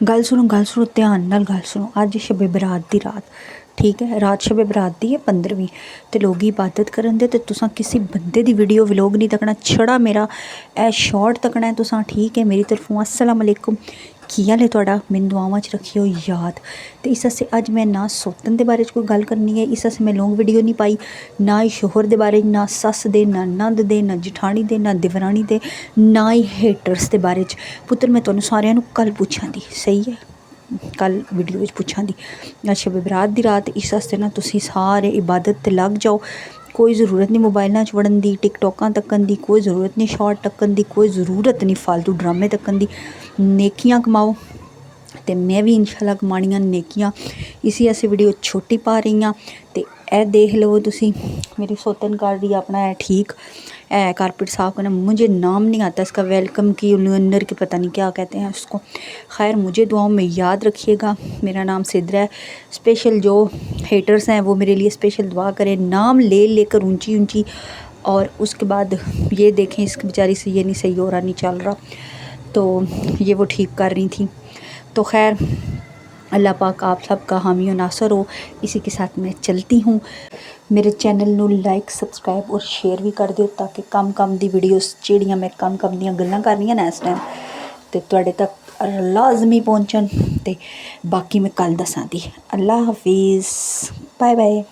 गल सुनो ध्यान नाल गल सुनो। अज शबे बरात दी रात, ठीक है, रात शबे बरात दी है 15वीं, तो लोग इबादत करन दे ते तुसां किसी बंदे दी वीडियो व्लॉग नहीं तकना, छड़ा मेरा ए शॉर्ट तकना है तुसां, ठीक है। मेरी तरफों अस्सलाम वालेकुम, की हाल है तुहाडा, मैनूं दुआवां च रखियो याद। तो इस आस्ते अज मैं ना सोतन दे बारे च कोई गल करनी है, इस आस्ते मैं लॉन्ग वीडियो नहीं पाई, ना ही शोहर दे बारे, ना सस दे, ना नंद दे, ना जठानी दे, ना देवरानी दे, ना ही हेटर्स दे बारे च। पुत्तर मैं तुहानूं सारिआं नूं कल पुछां दी, सही है, कल वीडियो पुछां दी। अज शबे बरात दी रात, इस आस्ते ना तुसीं सारे इबादत ते लग जाओ। कोई ज़रूरत नहीं मोबाइलों च वड़न दी, टिकटॉकां तक्कन दी, कोई ज़रूरत नहीं शॉर्ट तक्कन दी, कोई ज़रूरत नहीं फालतू ड्रामे तक्कन दी। नेकियां कमाओ, तो मैं भी इंशाल्लाह कमानियां नेकियां। इसी ऐसे वीडियो छोटी पा रही हाँ, तो ए देख लो तुसी, मेरी सोतन कर रही अपना है, ठीक है, कारपेट साफ करना, मुझे नाम नहीं आता इसका, वेलकम की उन्नर के पता नहीं क्या कहते हैं उसको। खैर मुझे दुआओं में याद रखिएगा, मेरा नाम सिद्रा है। स्पेशल जो हेटर्स हैं वो मेरे लिए स्पेशल दुआ करें, नाम ले लेकर ऊंची ऊंची, और उसके बाद ये देखें इसकी बेचारी से ये नहीं सही हो रहा, नहीं चल रहा, तो ये वो ठीक कर रही थी। तो खैर अल्लाह पाक आप सब का हामी और नासर हो। इसी के साथ मैं चलती हूँ। मेरे चैनल नू लाइक सब्सक्राइब और शेयर भी कर दिओ, ताकि कम कम दी वीडियोस जिहड़ियां मैं कम कम दियां गल्लां कर रही ना इस टाइम, ते तुहाडे तक लाजमी पहुँचन, ते बाकी मैं कल दसां दी। अल्लाह हाफिज़, बाय बाय।